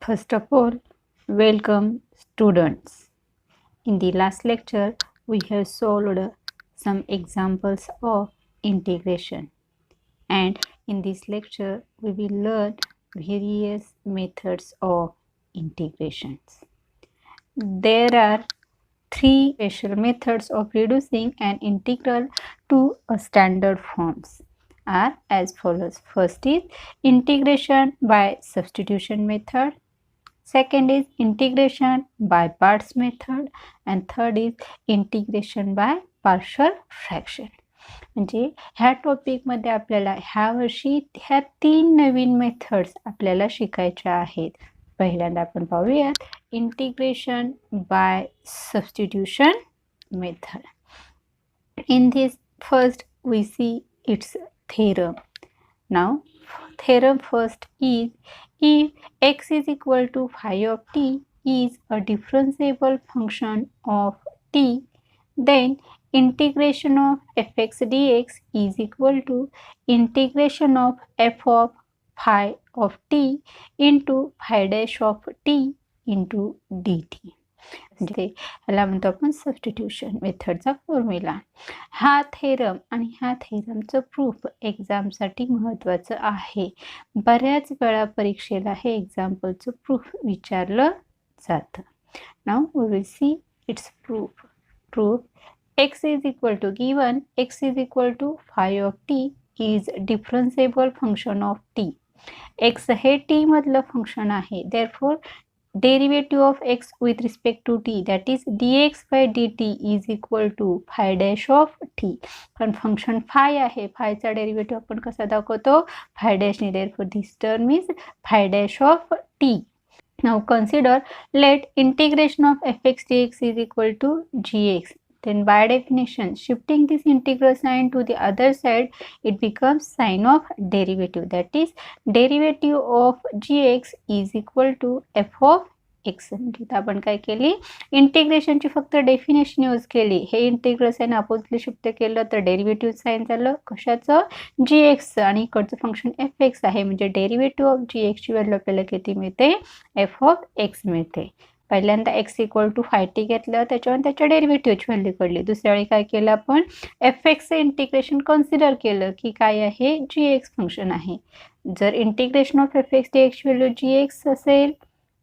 First of all, welcome students. In the last lecture, we have solved some examples of integration, and in this lecture, we will learn various methods of integrations. There are three special methods of reducing an integral to a standard forms are as follows. First is integration by substitution method. Second is integration by parts method and third is integration by partial fraction. म्हणजे ह्या टॉपिकमध्ये आपल्याला ह्या वर्षी ह्या तीन नवीन methods आपल्याला शिकायच्या आहेत. पहिल्यांदा आपण पाहूयात integration by substitution method. In this first we see its theorem. Now theorem first is if x is equal to phi of t is a differentiable function of t, then integration of fx dx is equal to integration of f of phi of t into phi dash of t into dt. म्हणजे ह्याला म्हणतो आपण substitution मेथडचा formula. हा theorem आणि ह्या थेरमचं proof एक्झामसाठी महत्त्वाचं आहे. बऱ्याच वेळा परीक्षेला हे एक्झाम्पलचं प्रूफ विचारलं जातं. Now we will see its proof. x is equal to given x is equal to phi of t is differentiable function of t. x हे t मधलं फंक्शन आहे. therefore derivative of x with respect to t, that is dx by dt is equal to phi dash of t. पण function phi आहे, phi चा derivative आपण कसा दाखवतो phi dash ने. therefore this term is phi dash of t. Now consider let integration of fx dx is equal to gx. Then by definition, shifting this integral sign to the other side, it becomes sign of derivative. That is derivative of gx is equal to f of x. म्हणजे आपण काय केली इंटिग्रेशनची फक्त definition use केली. हे integral sign oppositely shift केलं तर derivative sign झालं कशाचं gx आणि इकडचं फंक्शन fx आहे. म्हणजे डेरिव्हेटिव्ह ऑफ gx ची व्हॅल्यू आपल्याला किती मिळते f of x मिळते. पहिल्यांदा x equal to phi t घेतलं त्याच्यावर त्याच्या डेरिव्हेटिव्हची व्हॅल्यू काढली. दुसऱ्या वेळी काय केलं आपण fx इंटिग्रेशन कन्सिडर केलं की काय आहे gx फंक्शन आहे. जर इंटिग्रेशन ऑफ fx dx ची व्हॅल्यू gx असेल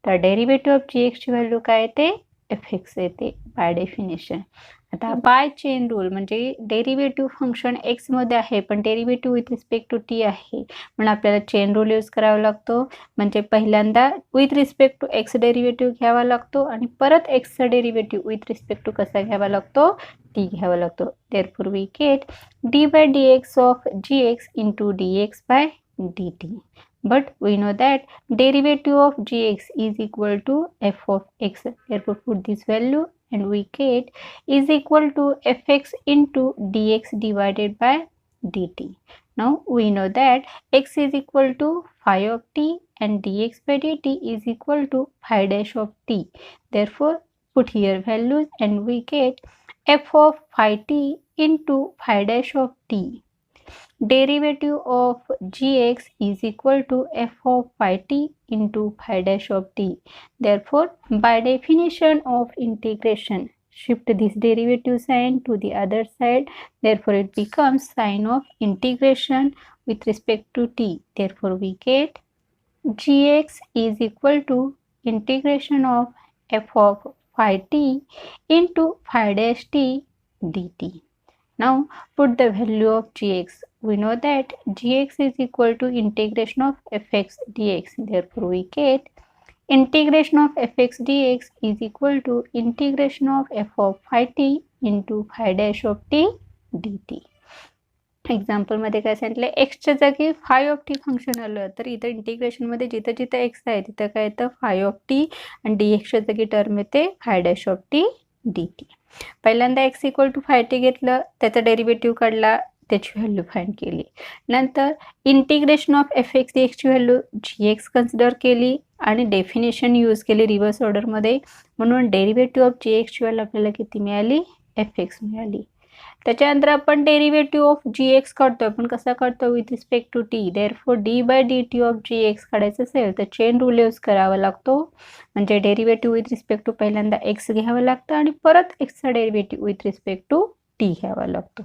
तर डेरिव्हेटिव्ह ऑफ gx ची व्हॅल्यू काय येते fx येते बाय डेफिनेशन. आता बाय चेन रूल म्हणजे डेरिव्हेटिव्ह फंक्शन x मध्ये आहे पण derivative with respect to t आहे म्हणून आपल्याला चेन रूल यूज करावा लागतो. म्हणजे पहिल्यांदा with respect to x derivative घ्यावा लागतो आणि परत x चा डेरिव्हेटिव्ह विथ रिस्पेक्ट टू कसा घ्यावा लागतो t घ्यावा लागतो. therefore we get d by dx of gx into dx by dt. But we know that derivative of gx is equal to f of x. Therefore put this value and we get is equal to fx into dx divided by dt. Now we know that x is equal to phi of t and dx by dt is equal to phi dash of t. Therefore put here values and we get f of phi t into phi dash of t. Derivative of gx is equal to f of phi t into phi dash of t. Therefore by definition of integration, shift this derivative sign to the other side. Therefore it becomes sign of integration with respect to t. Therefore we get gx is equal to integration of f of phi t into phi dash t dt. Now put the value of gx. We know that gx is equal to integration of fx dx. Therefore we get integration of fx dx is equal to integration of f of phi t into phi dash of t dt. Example मध्ये काय सांगितलं एक्सच्या जागी five of T function आलं तर इथं integration मध्ये जिथं जिथं एक्स आहे तिथं काय येतं फाय ऑफ टी आणि डी एक्सच्या जागी टर्म येते phi dash of T D t. पहिल्यांदा x equal to phi t घेतलं त्याचा डेरिव्हेटिव्ह काढला त्याची व्हॅल्यू फाइंड केली. नंतर integration of F x D एक्सची व्हॅल्यू जी एक्स कन्सिडर केली आणि डेफिनेशन यूज केली रिव्हर्स ऑर्डरमध्ये म्हणून डेरिव्हेटिव्ह ऑफ जी एक्सची व्हॅल्यू आपल्याला किती मिळाली एफ एक्स मिळाली. त्याच्यानंतर आपण डेरिव्हेटिव्ह ऑफ जी एक्स काढतोय, पण कसा काढतो with respect to t. Therefore d by d t of g x काढायचं असेल तर चेन रूल यूज करावा लागतो. म्हणजे डेरिव्हेटिव्ह विथ रिस्पेक्ट टू पहिल्यांदा एक्स घ्यावं लागतं आणि परत एक्सचा derivative with respect to t घ्यावा लागतो.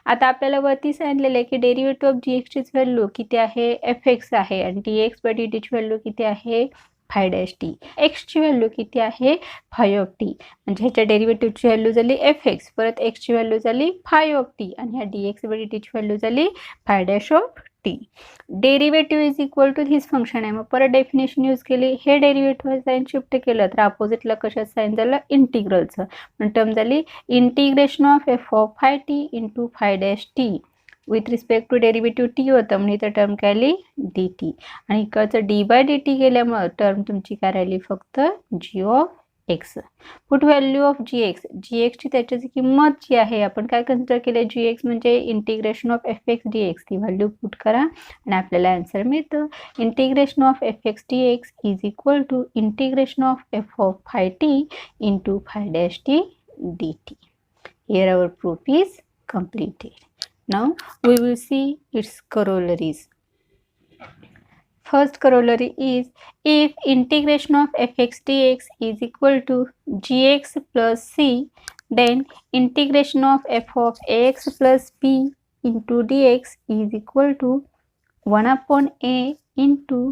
आता आपल्याला वरती सांगितलेलं आहे की डेरिव्हेटिव्ह ऑफ जी एक्सचीच व्हॅल्यू किती आहे, एफ एक्स आहे, आणि डी एक्स बाय डी टीची व्हॅल्यू किती आहे, फाय डॅश टी. एक्सची व्हॅल्यू किती आहे, फाय ऑफ टी. म्हणजे ह्याच्या डेरिव्हेटिव्हची व्हॅल्यू झाली एफ एक्स, परत एक्सची व्हॅल्यू झाली फाय ऑफ टी, आणि ह्या डी एक्स बाय डी टीची व्हॅल्यू झाली phi dash of t. Derivative is equal to this function आहे. मग परत डेफिनेशन यूज केली. हे डेरिव्हेटिव्ह साईन शिफ्ट केलं तर अपोजिटला कशाचं साईन झालं, इंटिग्रलचं. पण टर्म झाली integration of F of phi t into phi dash t. With respect to derivative t होतं म्हणून इथं टर्म काय आली, डी टी. आणि इकडचं डी बाय डी टी गेल्यामुळे टर्म तुमची काय राहिली, फक्त g of x. Put value of g x. G एक्सची त्याच्याची किंमत जी आहे, आपण काय कन्सिडर केले, जी एक्स म्हणजे integration of F x D x. ती व्हॅल्यू पुट करा आणि आपल्याला आन्सर मिळतं. Integration of F x D x is equal to integration of F of phi t into phi dash t D T. Here our proof is completed. Now we will see its corollaries. First corollary is, if integration of fx dx is equal to gx plus c, then integration of f of ax plus b into dx is equal to 1 upon a into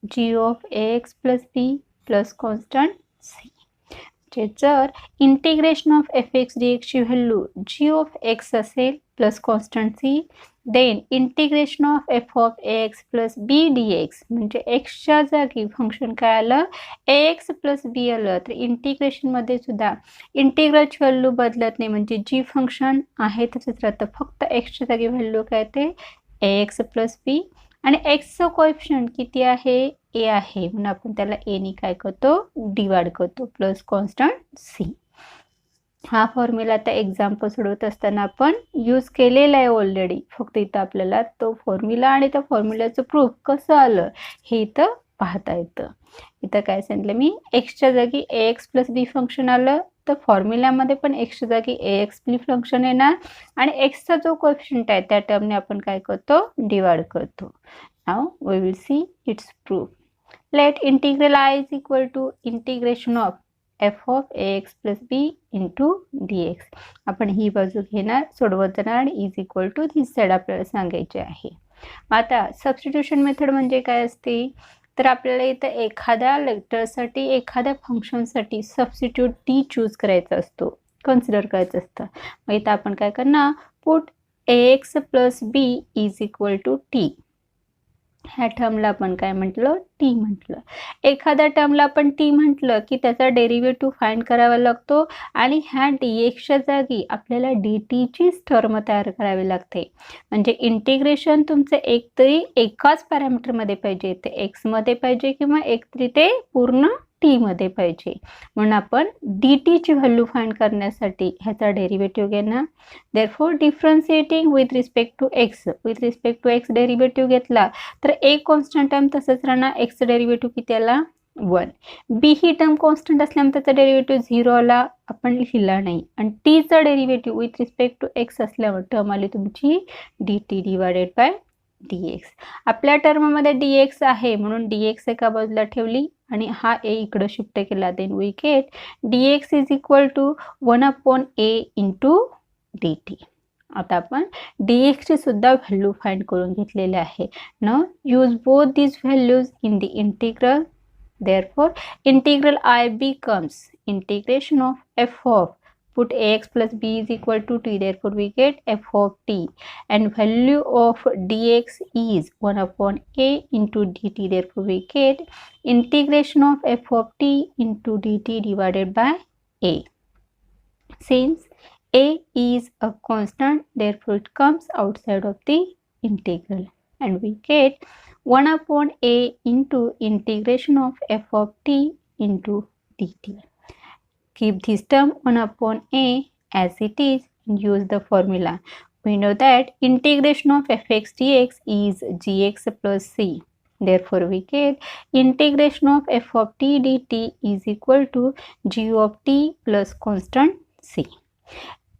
g of ax plus b plus constant c. जर integration of F x D एक्सची value G of X असेल plus constant C, then integration of F of A X plus B D X, म्हणजे एक्सच्या जागी function काय आलं, ए X plus बी आलं, तर इंटिग्रेशनमध्ये सुद्धा इंटिग्रलची व्हॅल्यू बदलत नाही. म्हणजे जी फंक्शन आहे तसंच राहतं, फक्त एक्सच्या जागी व्हॅल्यू काय ते ए एक्स प्लस बी, आणि एक्सचं कोएफिशियंट किती आहे, ए आहे, म्हणून आपण त्याला एनी काय करतो, डिवाइड करतो, प्लस कॉन्स्टंट सी. हा फॉर्म्युला आता एक्झाम्पल सोडवत असताना आपण यूज केलेला आहे ऑलरेडी. फक्त इथं आपल्याला तो फॉर्म्युला आणि त्या फॉर्म्युल्याचं प्रूफ कसं आलं हे इथं पाहता येतं. इथं काय सांगितलं मी, एक्सच्या जागी ए एक्स प्लस बी फंक्शन आलं, तर फॉर्म्युल्यामध्ये पण एक्सच्या जागी ए एक्स बी फंक्शन येणार, आणि एक्सचा जो कोएफिशियंट आहे त्या टर्मने आपण काय करतो, डिवाइड करतो. Now we will see its proof. Let integral I is equal to integration of f of ax plus b into dx. आपण ही बाजू घेणार, सोडवत जाणार आणि is equal to this side आपल्याला सांगायचे आहे. आता सबस्टिट्यूशन मेथड म्हणजे काय असते, तर आपल्याला इथं एखाद्या लेटरसाठी, एखाद्या फंक्शनसाठी सबस्टिट्यूट टी चूज करायचा असतो, कन्सिडर करायचं असतं. मग इथं आपण काय करणार, put ax plus b is equal to t. ह्या टर्मला आपण काय म्हटलं, टी म्हटलं. एखाद्या टर्मला आपण टी म्हटलं की त्याचा डेरिव्हेटिव्ह फाइंड करावा लागतो, आणि ह्या डी एक्सच्या जागी आपल्याला डी टीचीच टर्म तयार करावी लागते. म्हणजे इंटिग्रेशन तुमचं एकतरी एकाच पॅरामीटरमध्ये पाहिजे, ते एक्समध्ये पाहिजे किंवा एकतरी ते पूर्ण टीमध्ये पाहिजे. म्हणून आपण डी टीची व्हॅल्यू फाइंड करण्यासाठी ह्याचा डेरिव्हेटिव्ह घेणार. Therefore differentiating with respect to x, with respect to x derivative घेतला तर एक कॉन्स्टंट टर्म तसंच राहणार, एक्सचं डेरिव्हेटिव्ह किती आला, 1. बी ही टर्म कॉन्स्टंट असल्यामुळे त्याचा डेरिव्हेटिव्ह 0 आला, आपण लिहिला नाही. आणि टीचा derivative with respect to x असल्यामुळे टर्म आली तुमची d T divided by d x. आपल्या टर्ममध्ये डी एक्स आहे म्हणून डी एक्स एका बाजूला ठेवली आणि हा ए इकडं शिफ्ट केला. Then we get d x is equal to 1 upon a into D t. आता आपण डी एक्सची सुद्धा व्हॅल्यू फाइंड करून घेतलेली आहे. Now use both these values in the integral. Therefore integral I becomes integration of f of, put ax plus b is equal to t, therefore we get f of t, and value of dx is 1 upon a into dt, therefore we get integration of f of t into dt divided by a. Since a is a constant, therefore it comes outside of the integral, and we get 1 upon a into integration of f of t into dt. Keep this term 1 upon a as it is and use the formula. We know that integration of fx dx is gx plus c. Therefore, we get integration of f of t dt is equal to g of t plus constant c.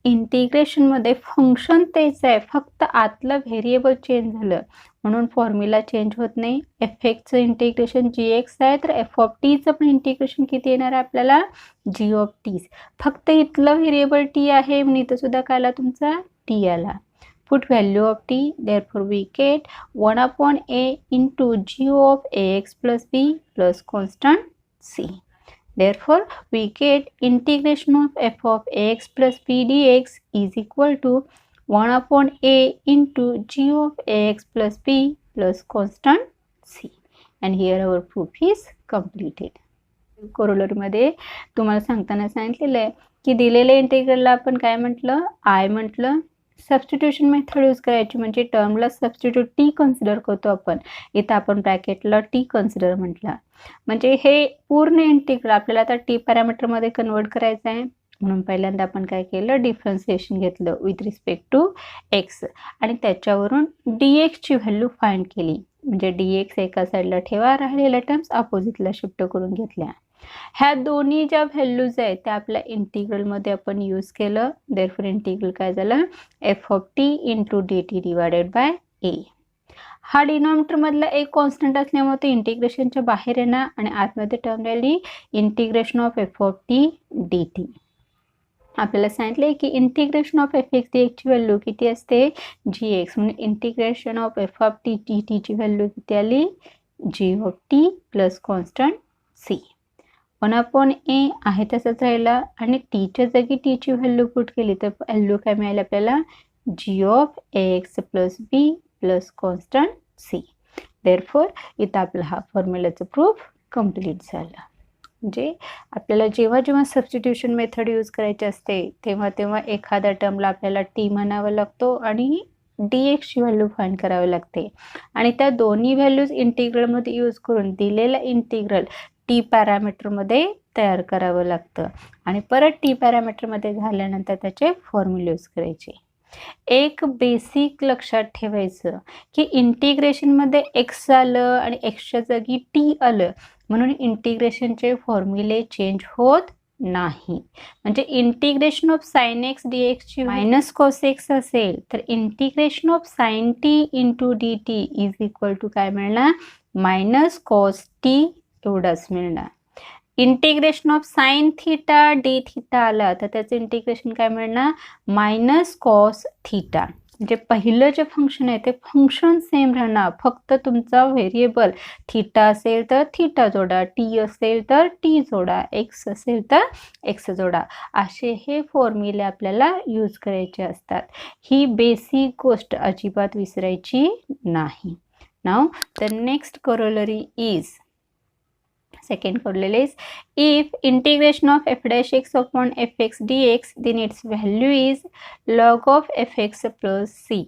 इंटिग्रेशनमध्ये function तेच आहे, फक्त आतलं variable change झालं म्हणून formula change होत नाही. F एक्सचं integration जी x आहे, तर एफ ऑफ टीचं पण इंटिग्रेशन किती येणार आहे आपल्याला, जी ऑफ टी. फक्त इथलं व्हेरिएबल टी आहे म्हणून इथं सुद्धा काय आला तुमचा, टी आला. Put value of t, therefore we get 1 upon a into g of ax plus b plus constant c. Therefore, we get integration of f of ax plus b dx is equal to 1 upon a into g of ax plus b plus constant c. And here our proof is completed. कोरोलरीमध्ये तुम्हाला सांगताना सांगितलेलं आहे की दिलेल्या इंटिग्रलला आपण काय म्हटलं, I म्हटलं. सबस्टिट्यूशन मेथड यूज करायची म्हणजे टर्मला सबस्टिट्यूट टी कन्सिडर करतो आपण. इथं आपण ब्रॅकेटला टी कन्सिडर म्हटला. म्हणजे हे पूर्ण इंटिग्रल आपल्याला आता टी पॅरामीटरमध्ये कन्वर्ट करायचं आहे म्हणून पहिल्यांदा आपण काय केलं, डिफरन्सिएशन घेतलं विथ रिस्पेक्ट टू एक्स आणि त्याच्यावरून डी एक्सची व्हॅल्यू फाइंड केली. म्हणजे डी एक्स एका साईडला ठेवा, राहिलेल्या टर्म्स अपोजिटला शिफ्ट करून घेतल्या. ह्या दोन्ही ज्या व्हॅल्यूज आहेत त्या आपल्या इंटिग्रलमध्ये आपण यूज केलं. देअरफॉर इंटिग्रल काय झालं, F of T into D T divided by A. हा डिनॉमिनेटरमधला एक कॉन्स्टंट असल्यामुळे ते इंटिग्रेशनच्या बाहेर येणार आणि आतमध्ये टर्म राहिली integration of F of T D T. आपल्याला सांगितले की integration of F x D एक्सची व्हॅल्यू किती असते, जी एक्स. म्हणजे integration of F of T D टीची व्हॅल्यू किती आली, G of T plus constant C. 1 upon A आहे तसंच राहिला आणि टीच्या जागी टीची व्हॅल्यू पुट केली तर व्हॅल्यू काय मिळाली आपल्याला, G of X plus B plus constant C. Therefore इथं आपला हा फॉर्म्युलाचं प्रूफ कम्प्लीट झाला. म्हणजे आपल्याला जेव्हा जेव्हा सबस्टिट्यूशन मेथड यूज करायची असते तेव्हा तेव्हा एखाद्या टर्मला आपल्याला टी म्हणावं लागतो आणि डी एक्सची व्हॅल्यू फाइंड करावी लागते आणि त्या दोन्ही व्हॅल्यूज इंटिग्रलमध्ये यूज करून दिलेलं इंटिग्रल टी पॅरामीटरमध्ये तयार करावं लागतं आणि परत टी पॅरामीटरमध्ये झाल्यानंतर त्याचे फॉर्म्युले यूज करायचे. एक बेसिक लक्षात ठेवायचं की इंटिग्रेशनमध्ये एक्स आलं आणि एक्सच्या जागी टी आलं म्हणून इंटिग्रेशनचे फॉर्म्युले चेंज होत नाही. म्हणजे integration of sine X D एक्सची मायनस कॉस एक्स असेल तर integration of sine T into D T is equal to काय मिळणार, मायनस कॉस टी एवढंच मिळणार. Integration of sine theta D theta आला तर त्याचं इंटिग्रेशन काय मिळणार, मायनस कॉस थिटा. म्हणजे पहिलं जे फंक्शन आहे ते फंक्शन सेम राहणार, फक्त तुमचा व्हेरिएबल थिटा असेल तर थिटा जोडा, टी असेल तर टी जोडा, एक्स असेल तर एक्स जोडा. असे हे फॉर्म्युले आपल्याला यूज करायचे असतात. ही बेसिक गोष्ट अजिबात विसरायची नाही. नाव the next corollary is, second corollary is, if integration of f dash x upon fx dx then its value is log of fx plus c.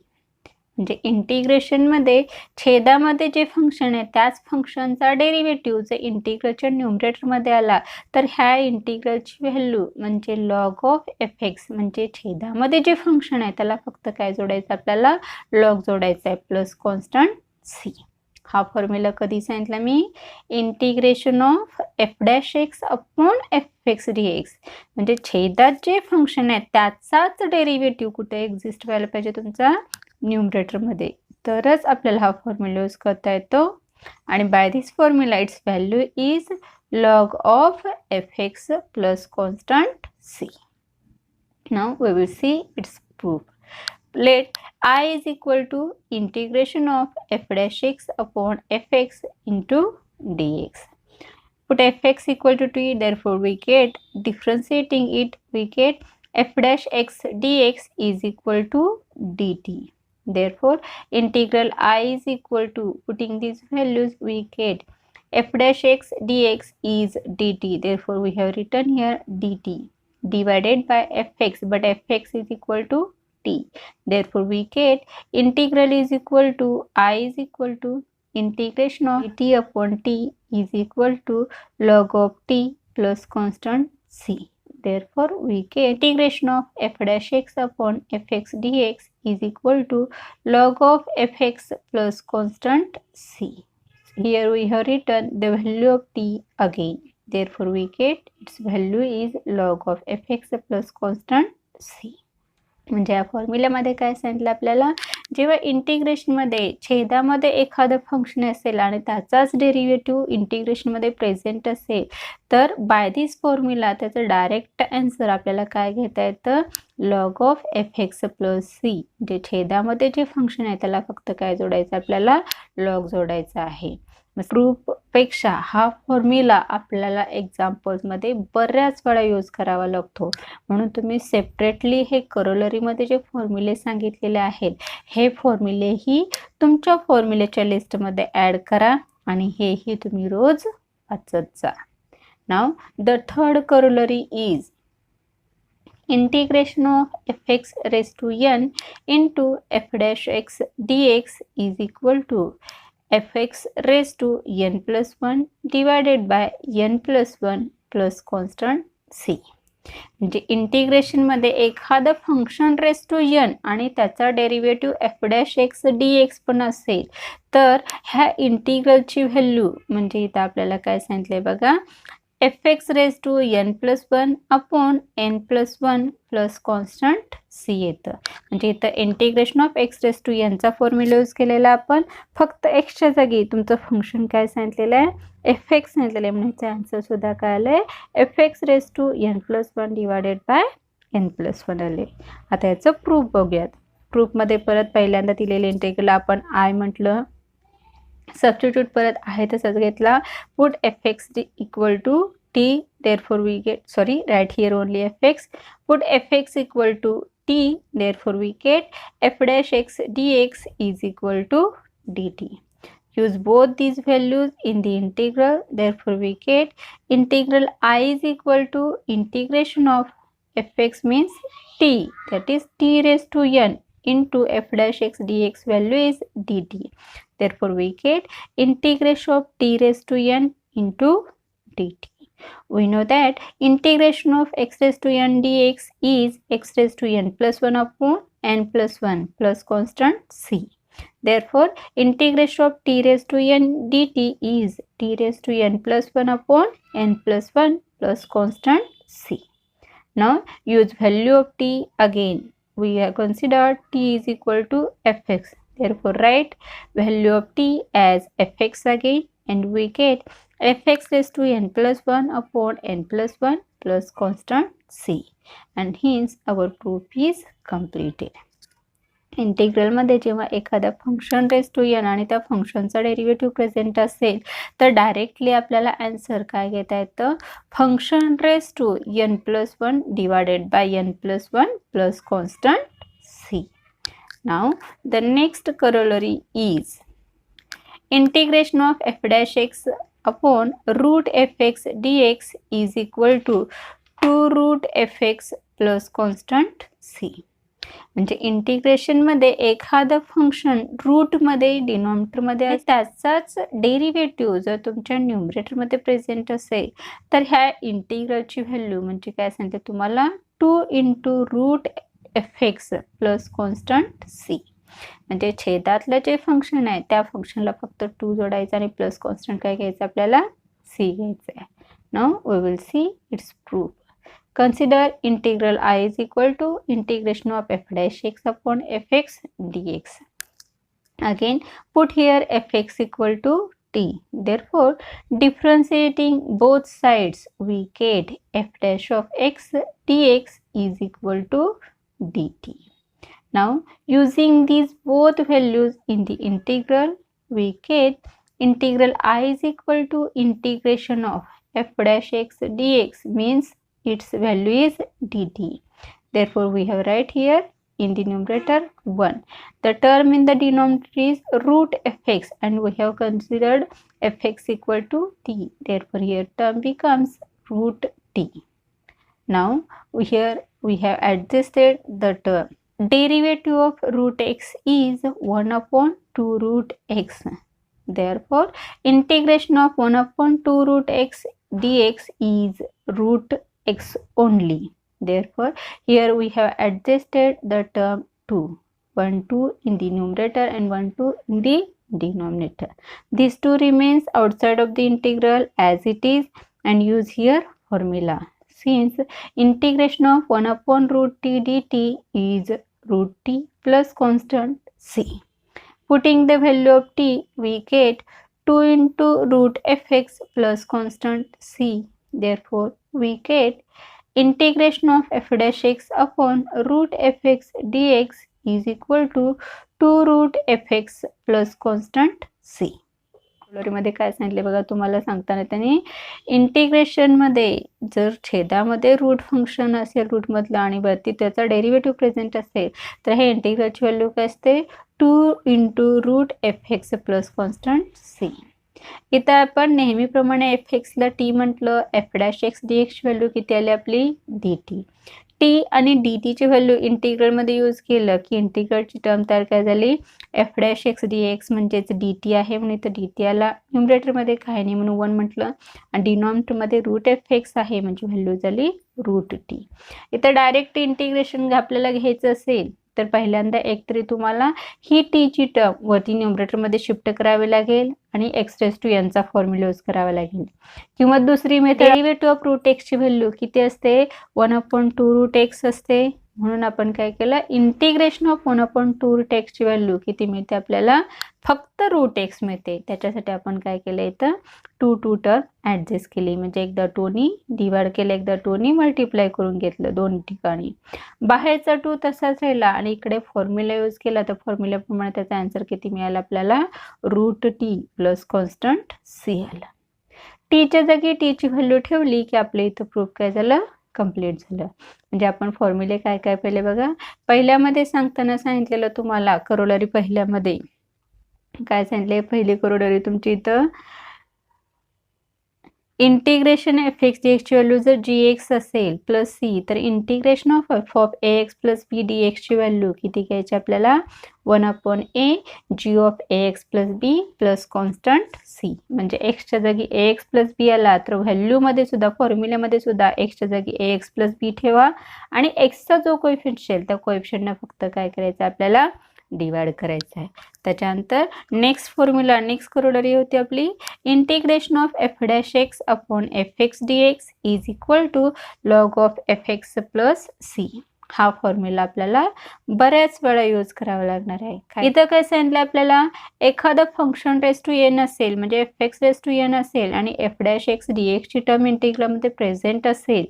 म्हणजे इंटिग्रेशनमध्ये छेदामध्ये जे फंक्शन आहे त्याच फंक्शनचा डेरिव्हेटिव्ह जर इंटिग्रलच्या न्यूमरेटरमध्ये आला तर ह्या इंटिग्रलची व्हॅल्यू म्हणजे लॉग ऑफ एफ एक्स. म्हणजे छेदामध्ये जे फंक्शन आहे त्याला फक्त काय जोडायचं आपल्याला, लॉग जोडायचं आहे प्लस कॉन्स्टंट सी. हा फॉर्म्युला कधी सांगितला मी, integration of F dash x upon F x D X. म्हणजे छेदात जे फंक्शन आहे त्याचाच डेरिव्हेटिव्ह कुठे एक्झिस्ट व्हायला पाहिजे तुमचा, न्यूमरेटरमध्ये, तरच आपल्याला हा फॉर्म्युला यूज करता येतो. आणि by this formula its value is log of F x plus constant c. Now we will see its proof. Let I is equal to integration of f dash x upon fx into dx. Put fx equal to t, therefore we get, differentiating it, we get f dash x dx is equal to dt. Therefore integral I is equal to, putting these values, we get f dash x dx is dt. Therefore we have written here dt divided by fx, but fx is equal to t. Therefore we get integral is equal to I is equal to integration of t upon t is equal to log of t plus constant c. Therefore we get integration of f dash x upon fx dx is equal to log of fx plus constant c. Here we have written the value of t again. Therefore we get its value is log of fx plus constant c. म्हणजे या फॉर्म्युल्यामध्ये काय सांगितलं आपल्याला, जेव्हा इंटिग्रेशनमध्ये छेदामध्ये एखादं function असेल आणि त्याचाच डेरिव्हेटिव्ह इंटिग्रेशनमध्ये प्रेझेंट असेल, तर बाय दिस फॉर्म्युला त्याचं डायरेक्ट आन्सर आपल्याला काय घेता येतं, log of F x plus c. जे छेदामध्ये जे फंक्शन आहे त्याला फक्त काय जोडायचं आपल्याला, लॉग जोडायचा आहे. प्रूफपेक्षा हा फॉर्म्युला आपल्याला एक्झाम्पल्समध्ये बऱ्याच वेळा यूज करावा लागतो, म्हणून तुम्ही सेपरेटली हे करोलरीमध्ये जे फॉर्म्युले सांगितलेले आहेत हे फॉर्म्युलेही तुमच्या फॉर्म्युलेच्या लिस्टमध्ये ॲड करा आणि हेही तुम्ही रोज वाचत जा. नाव the third corollary is integration of fx raised to n into f dash x dx is equal to fx raised to n plus 1 divided by n plus 1 plus constant c. म्हणजे इंटिग्रेशनमध्ये एखादं function raise to n आणि त्याचा derivative F dash X D x पण असेल, तर ह्या इंटिग्रलची value म्हणजे इथं आपल्याला काय सांगितलंय बघा, F x raise to n plus 1 upon n plus 1 plus constant C येतं. म्हणजे इथं integration of X raise to nचा फॉर्म्युला यूज केलेला आपण, फक्त एक्सच्या जागी तुमचं फंक्शन काय सांगितलेलं आहे, एफ एक्स सांगितलेलं आहे, म्हणजे आन्सर सुद्धा काय आलंय, f x raise to n plus 1 divided by n plus 1 आले. आता याचं प्रूफ बघूयात. प्रूफमध्ये परत पहिल्यांदा दिलेले इंटिग्रल आपण आय म्हटलं, सबस्टिट्यूट परत आहे तसंच घेतला, put f x equal to t, therefore we get, sorry, right here only fx, put fx equal to t, therefore we get f dash x dx is equal to dt. Use both these values in the integral, therefore we get integral I is equal to integration of fx means t, that is t raised to n into f dash x dx value is dt. Therefore we get integration of t raised to n into dt. We know that integration of x raised to n dx is x raised to n plus 1 upon n plus 1 plus constant c. Therefore, integration of t raised to n dt is t raised to n plus 1 upon n plus 1 plus constant c. Now, use value of t again. We have considered t is equal to fx. Therefore, write value of t as fx again, and we get fx raised to n plus 1 upon n plus 1 plus constant c, and hence our proof is completed. इंटिग्रलमध्ये जेव्हा एखादा function raise to n आणि त्या फंक्शनचा derivative present असेल, तर directly आपल्याला answer काय घेता येतं, function raise to n plus 1 divided by n plus 1 plus constant c. Now the next corollary is integration of f dash x upon root fx dx is equal to 2 root fx plus constant c. म्हणजे इंटिग्रेशनमध्ये एखादं function रूटमध्ये डिनॉमिनेटरमध्ये त्याचाच derivative जर तुमच्या न्यूमरेटरमध्ये present असेल, तर ह्या इंटिग्रलची value म्हणजे काय सांगते तुम्हाला, 2 into root F x plus constant C. म्हणजे छेदातलं जे फंक्शन आहे त्या फंक्शनला फक्त 2 जोडायचं आणि प्लस कॉन्स्टंट काय घ्यायचं आपल्याला, सी घ्यायचं आहे. Now we will see its proof. Consider integral I is equal to integration of f dash x upon fx dx. Again, put here fx equal to t. Therefore, differentiating both sides, we get f dash of x dx is equal to dt. Now, using these both values in the integral, we get integral I is equal to integration of f dash x dx means its value is dt. Therefore, we have right here in the numerator 1. The term in the denominator is root fx, and we have considered fx equal to t. Therefore, here term becomes root t. Now, here we have adjusted the term. Derivative of root x is 1 upon 2 root x. Therefore, integration of 1 upon 2 root x dx is root x only. Therefore, here we have adjusted the term 2. 1 2 in the numerator and 1 2 in the denominator. These two remains outside of the integral as it is, and use here formula. since integration of 1 upon root t dt is root t plus constant c. Putting the value of t, we get 2 into root fx plus constant c. Therefore, we get integration of f dash x upon root fx dx is equal to 2 root fx plus constant c. मध्ये काय सांगितले बघा, तुम्हाला सांगताना त्यांनी integration मध्ये जर छेदामध्ये रूट फंक्शन असेल रूटमधलं आणि वरती त्याचा डेरिव्हेटिव्ह प्रेझेंट असेल तर हे इंटिग्रलची व्हॅल्यू काय असते 2 into root F x plus constant C. इथं आपण नेहमीप्रमाणे एफ एक्सला टी म्हटलं, एफ डॅश एक्स डी एक्सची व्हॅल्यू किती आली आपली डी टी. टी आणि डी टीची व्हॅल्यू इंटिग्रलमध्ये यूज केलं की इंटिग्रलची टर्म तयार काय झाली F dash X D X म्हणजेच डी टी आहे म्हणून इथं डी टी आला. न्यूमरेटरमध्ये काय नाही म्हणून 1 म्हटलं आणि डिनॉमिनेटरमध्ये रूट एफ एक्स आहे म्हणजे व्हॅल्यू झाली रूट टी. इथं डायरेक्ट इंटिग्रेशन आपल्याला घ्यायचं असेल तर पहिल्यांदा एक तरी तुम्हाला ही टीची टर्म वरती न्यूमरेटरमध्ये शिफ्ट करावी लागेल आणि एक्स रेज टू एनचा फॉर्म्युला यूज करावा लागेल. किंवा दुसरी मेथड डेरिव्हेटिव्ह ऑफ रूट एक्सची व्हॅल्यू किती असते 1/2 रूट एक्स असते म्हणून आपण काय केलं इंटिग्रेशन ऑफ 1/2 रूट एक्सची व्हॅल्यू किती मिळते आपल्याला फक्त रूट एक्स मिळते. त्याच्यासाठी आपण काय केलं इथं 2 टर्म ॲडजस्ट केली म्हणजे एकदा 2नी डिवाइड केलं एकदा 2नी मल्टिप्लाय करून घेतलं दोन ठिकाणी. बाहेरचा 2 तसाच राहिला आणि इकडे फॉर्म्युला यूज केला तर फॉर्म्युल्याप्रमाणे त्याचा आन्सर किती मिळाला आपल्याला root t plus constant c आला. टीच्या जागी टीची व्हॅल्यू ठेवली की आपल्या इथं प्रूफ काय झालं कंप्लीट झालं. म्हणजे आपण फॉर्म्युले काय काय पहिले बघा, पहिल्यामध्ये सांगताना सांगितलेलं तुम्हाला करोलरी पहिल्यामध्ये काय सांगितले पहिली करोलरी तुमची इथं इंटिग्रेशन एफ एक्स डी एक्सची व्हॅल्यू जर जी एक्स असेल प्लस सी तर integration of F of A X plus B D एक्सची व्हॅल्यू किती घ्यायची आपल्याला 1/a G of A X plus B plus constant C. म्हणजे एक्सच्या जागी ए एक्स प्लस बी आला तर व्हॅल्यूमध्ये सुद्धा फॉर्म्युल्यामध्ये सुद्धा एक्सच्या जागी ए एक्स प्लस बी ठेवा आणि एक्सचा जो कोएफिशियंट त्या कोएफिशियंटने फक्त काय करायचं आपल्याला डिवाइड करायचं आहे. त्याच्यानंतर नेक्स्ट फॉर्म्युला नेक्स्ट करोलरी होती आपली integration of F dash x upon F x D x is equal to log of F x plus c. हा फॉर्म्युला आपल्याला बऱ्याच वेळा यूज करावा लागणार आहे. इथं काय सांगितलं आपल्याला एखादं फंक्शन रेस टू एन असेल म्हणजे F x raise to N असेल आणि एफ डॅश एक्स डी एक्सची टर्म इंटिग्रलमध्ये प्रेझेंट असेल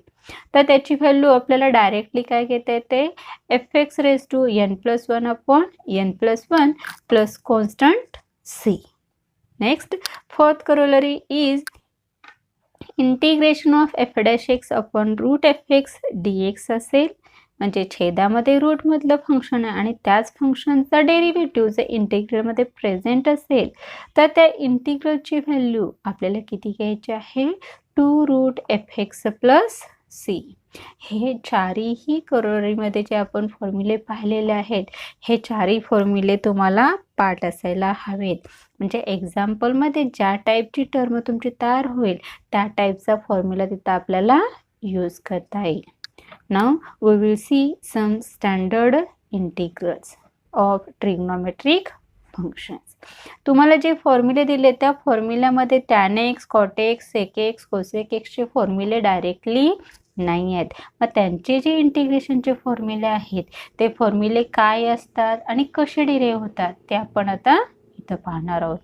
तर त्याची व्हॅल्यू आपल्याला डायरेक्टली काय घेता येते F x raise to N plus 1 upon N plus 1 plus constant C. Next fourth corollary is integration of F dash x upon root F x D X असेल म्हणजे छेदामध्ये रूटमधलं फंक्शन आहे आणि त्याच फंक्शनचा डेरिव्हेटिव्ह जर इंटिग्रलमध्ये प्रेझेंट असेल तर त्या इंटिग्रलची व्हॅल्यू आपल्याला किती घ्यायची आहे 2 root F x plus C. हे चारही करोलरीमध्ये जे आपण फॉर्म्युले पाहिलेले आहेत हे चारही फॉर्म्युले तुम्हाला पाठ असायला हवेत. म्हणजे एक्झाम्पलमध्ये ज्या टाईपची टर्म तुमची तयार होईल त्या टाईपचा फॉर्म्युला तिथं आपल्याला यूज करता येईल. Now we will see some standard integrals of trigonometric functions. तुम्हाला जे फॉर्म्युले दिले त्या फॉर्म्युल्यामध्ये tan x, cot x, sec x, cosec x चे फॉर्म्युले डायरेक्टली नाही आहेत. मग त्यांचे जे इंटिग्रेशनचे फॉर्म्युले आहेत ते फॉर्म्युले काय असतात आणि कसे डिराईव्ह होतात ते आपण आता इथं पाहणार आहोत.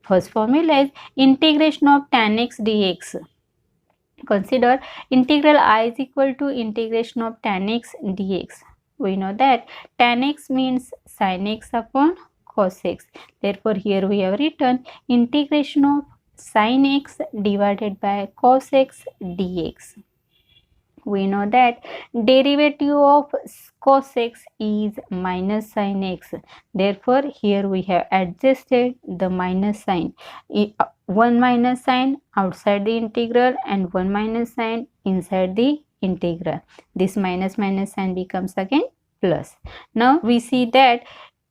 First formula is integration of tan x dx. Consider integral I is equal to integration of tan x dx. We know that tan x means sin x upon cos x. Therefore, here we have written integration of sin x divided by cos x dx. We know that derivative of cos x is minus sin x. Therefore, here we have adjusted the minus sign. One minus sign outside the integral and one minus sign inside the integral. This minus sign becomes again plus. Now we see that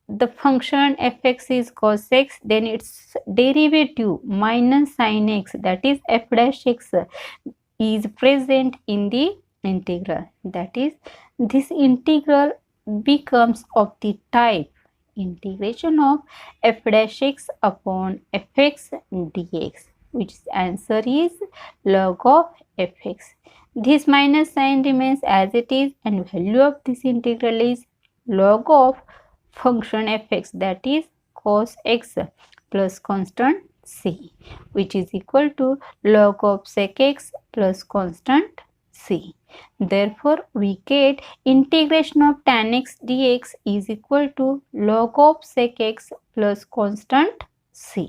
the function fx is cos x, then its derivative minus sin x, that is f dash x, is present in the integral. That is, this integral becomes of the type integration of f dash x upon fx dx. which answer is log of fx. This minus sign remains as it is and value of this integral is log of function fx, that is cos x plus constant c, which is equal to log of sec x plus constant c. Therefore, we get integration of tan x dx is equal to log of sec x plus constant c.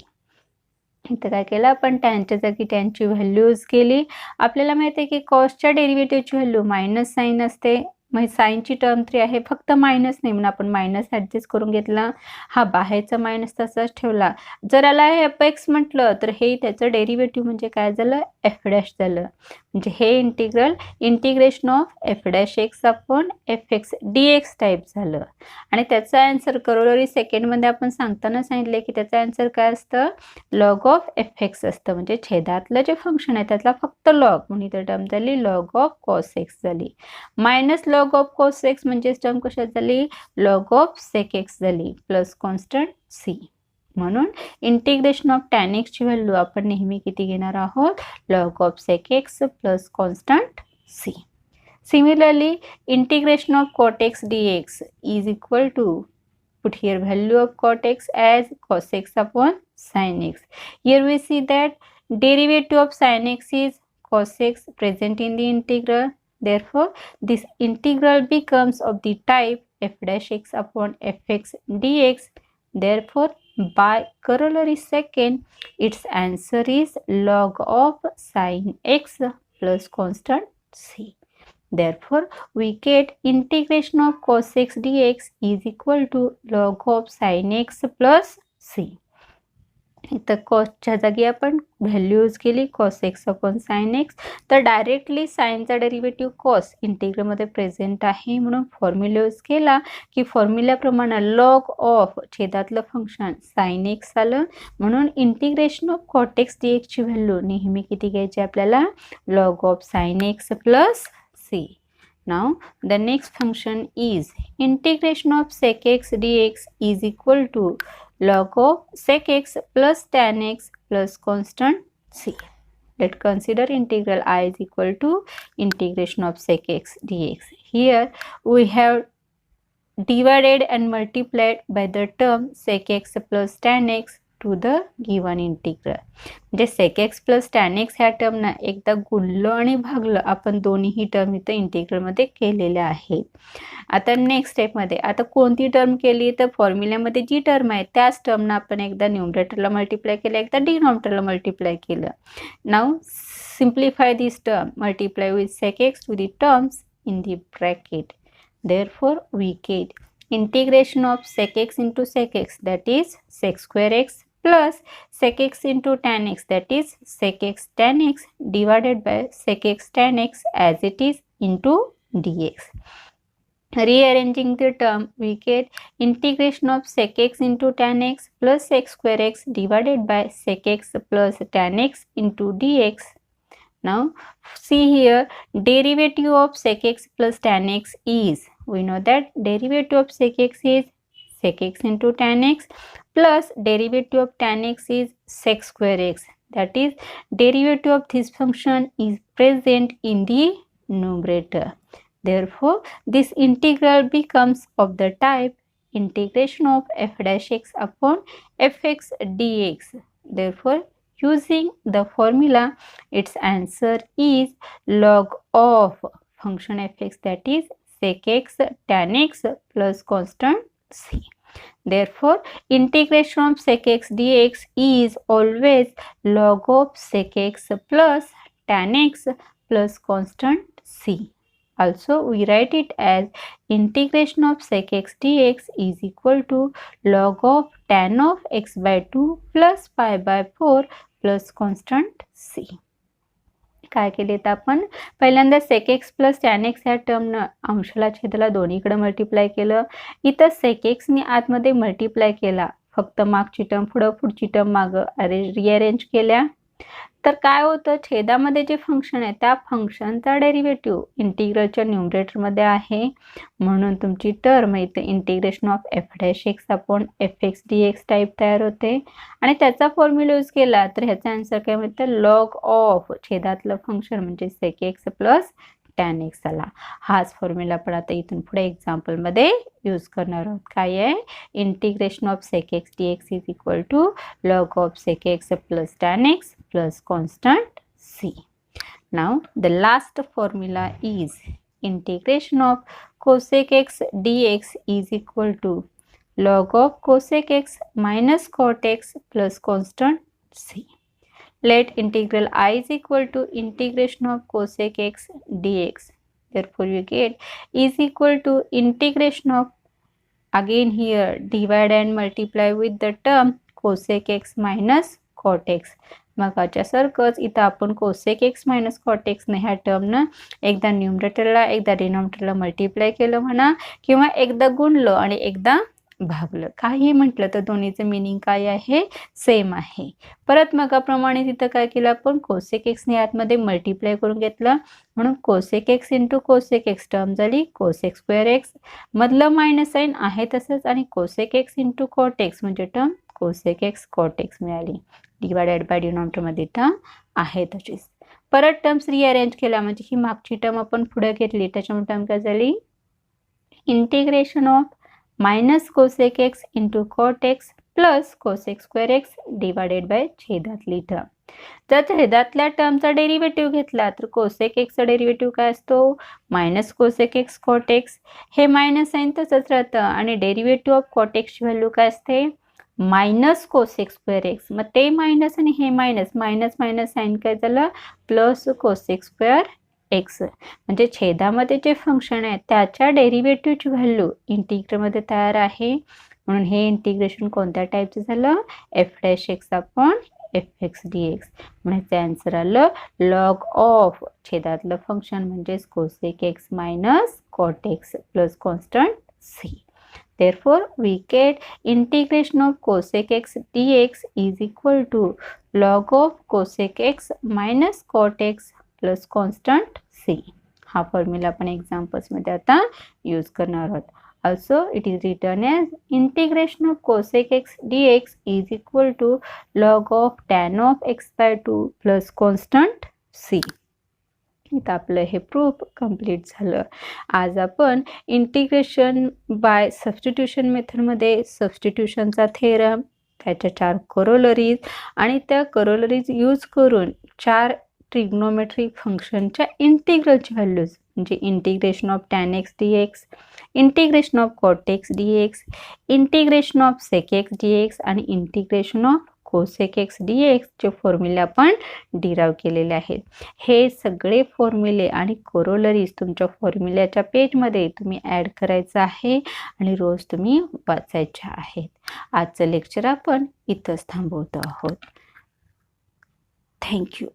इथं काय केलं आपण टॅनच्या जागी टॅनची value use केली. आपल्याला माहिती आहे की कॉसच्या डेरिव्हेटिव्हची व्हॅल्यू मायनस साईन असते. मग साईनची टर्म 3 आहे, फक्त मायनस नाही म्हणून आपण मायनस ॲडजस्ट करून घेतला. हा बाहेरचा मायनस तसाच ठेवला. जर याला एफ एक्स म्हटलं तर हे त्याचं डेरिव्हेटिव्ह म्हणजे काय झालं, एफ डॅश झालं. म्हणजे हे integral integration of F dash x upon F x D x type झालं. आणि त्याचा आन्सर करोलरी सेकंडमध्ये आपण सांगताना सांगितले की त्याचा आन्सर काय असतं, लॉग ऑफ एफ एक्स असतं. म्हणजे छेदातलं जे फंक्शन आहे त्यातला फक्त लॉग म्हणून इथं टर्म झाली लॉग ऑफ कॉस एक्स झाली. Minus log of cos X म्हणजे टर्म कशात झाली, लॉग ऑफ सेक एक्स झाली प्लस कॉन्स्टंट सी. म्हणून इंटिग्रेशन ऑफ टॅन एक्सची व्हॅल्यू आपण नेहमी किती घेणार आहोत, log of sec X plus constant C. Similarly, integration of cot x dx is equal to, put here value of cot x as cos x upon sin x. Here we see that derivative of sin x is cos x present in the integral. Therefore, this integral becomes of the type f dash x upon fx dx. Therefore, by corollary second, its answer is log of sin x plus constant c. Therefore, we get integration of cos x dx is equal to log of sin x plus c. इथं कॉसच्या जागी आपण value use केली cos X upon sine X. तर directly साईनचा derivative cos इंटिग्रलमध्ये present आहे म्हणून फॉर्म्युला यूज केला की फॉर्म्युल्याप्रमाणे लॉग ऑफ छेदातलं फंक्शन साइन एक्स आलं. म्हणून integration of cot X D एक्सची व्हॅल्यू नेहमी किती घ्यायची आपल्याला, log of sine X plus c. Now the next function is integration of sec x dx is equal to log of sec x plus tan x plus constant c. Let's consider integral I is equal to integration of sec x dx. Here we have divided and multiplied by the term sec x plus tan x to the given integral. म्हणजे sec x plus tan x ह्या टर्मना एकदा गुणलं आणि भागलं आपण दोन्ही term इथं इंटिग्रलमध्ये केलेल्या आहेत. आता नेक्स्ट स्टेपमध्ये आता कोणती टर्म केली तर फॉर्म्युल्यामध्ये जी टर्म आहे त्याच टर्मना आपण एकदा न्यूमरेटरला मल्टिप्लाय केलं, एकदा डिनॉमिनेटरला मल्टिप्लाय केलं. Now simplify this term, multiply with sec x to the terms in the bracket. Therefore, we get integration of sec x into sec x, that is sec square x plus sec x into tan x, that is sec x tan x divided by sec x tan x as it is into dx. Rearranging the term, we get integration of sec x into tan x plus sec square x divided by sec x plus tan x into dx. Now see here, derivative of sec x plus tan x is, we know that derivative of sec x is sec x into tan x plus derivative of tan x is sec square x. That is, derivative of this function is present in the numerator. Therefore, this integral becomes of the type integration of f dash x upon fx dx. Therefore, using the formula, its answer is log of function fx, that is sec x tan x plus constant c. Therefore, integration of sec x dx is always log of sec x plus tan x plus constant c. Also, we write it as integration of sec x dx is equal to log of tan of x by 2 plus pi by 4 plus constant c. काय केले तर आपण पहिल्यांदा sec x plus tan x ह्या टर्मनं अंशाला छेदाला दोन्हीकडे multiply केलं. इथं sec x ने आतमध्ये मल्टिप्लाय केला, फक्त मागची टर्म पुढं पुढची टर्म मागं रिअरेंज केल्या. तर काय होतं, छेदामध्ये जे फंक्शन आहे त्या फंक्शनचा डेरिव्हेटिव्ह इंटिग्रलच्या न्यूमरेटरमध्ये आहे, म्हणून तुमची टर्म इथे integration of f' upon fx dx type तयार होते. आणि त्याचा फॉर्म्युला यूज केला तर ह्याचा आन्सर काय मिळतं, लॉग ऑफ छेदातलं फंक्शन म्हणजे sec x plus tan x आला. हाच फॉर्म्युला आपण आता इथून पुढे एक्झाम्पलमध्ये यूज करणार आहोत. काय आहे, integration of sec x dx is equal to log of sec x plus tan x plus constant c. Now the last formula is integration of cosec x dx is equal to log of cosec x minus cot x plus constant c. Let integral I is equal to integration of cosec x dx. Therefore you get is equal to integration of, again here divide and multiply with the term cosec x minus cot x. मगाच्या सारखंच इथं आपण cosec x minus cot x ने ह्या टर्मनं एकदा न्यूमरेटरला एकदा डिनॉमिनेटरला multiply केलं म्हणा, किंवा एकदा गुणलं आणि एकदा भागलं, काही म्हटलं तर दोन्हीचं मिनिंग काय आहे, सेम आहे. परत मगाप्रमाणे तिथं काय केलं आपण, cosec x ने आतमध्ये मल्टिप्लाय करून घेतलं, म्हणून cosec x into cosec x term झाली cosec स्क्वेअर x, मधलं मायनस साईन आहे तसंच, आणि cosec x into cot x म्हणजे term cosec x cot x मिळाली. डिवायडेड बाय डिनॉमिनेटरमध्ये टर्म आहे तशीच. परत टर्म्स रिअरेंज केला म्हणजे ही मागची टर्म आपण पुढे घेतली, त्याच्यामुळे टर्म काय झाली, integration of minus cosec x into cot x plus cosec square x divided by छेदातली टर्म. जर छेदातल्या टर्मचा डेरिव्हेटिव्ह घेतला तर cosec x चा डेरिव्हेटिव्ह काय असतो, minus cosec x cot x. हे मायनस साईन तसंच राहतं, आणि डेरिव्हेटिव्ह ऑफ cot x ची व्हॅल्यू काय असते, मायनस cosec स्क्वेअर x. मग ते मायनस आणि हे मायनस, मायनस मायनस साईन काय झालं, प्लस cosec स्क्वेअर x. म्हणजे छेदामध्ये जे फंक्शन आहे त्याच्या डेरिव्हेटिव्हची व्हॅल्यू इंटिग्रलमध्ये तयार आहे, म्हणून हे इंटिग्रेशन कोणत्या टाईपचं झालं, f' अपॉन fx dx. म्हणजे ते आन्सर आलं लॉग ऑफ छेदातलं फंक्शन म्हणजेच cosec x minus cot x plus constant c. Therefore we get integration of cosec x dx is equal to log of cosec x minus cot x plus constant c. हा formula आपण examples मध्ये आता use करणार आहोत. Also it is written as integration of cosec x dx is equal to log of tan of x by 2 plus constant c. इथं आपलं हे proof complete झालं. आज आपण इंटिग्रेशन बाय सबस्टिट्यूशन मेथडमध्ये सबस्टिट्यूशनचा थेरम, त्याच्या 4 करोलरीज आणि त्या करोलरीज यूज करून 4 ट्रिग्नोमेट्रिक फंक्शनच्या इंटिग्रलची व्हॅल्यूज म्हणजे integration of tan x dx, integration of cot x dx, integration of sec x dx आणि integration of cosec x dx चे फॉर्म्युले आपण डिराइव केलेले आहेत. हे सगळे फॉर्म्युले आणि कोरोलरीज तुमच्या फॉर्म्युल्याच्या पेजमध्ये तुम्ही ॲड करायचं आहे आणि रोज तुम्ही वाचायच्या आहेत. आजचं लेक्चर आपण इथंच थांबवतो आहोत. थँक्यू.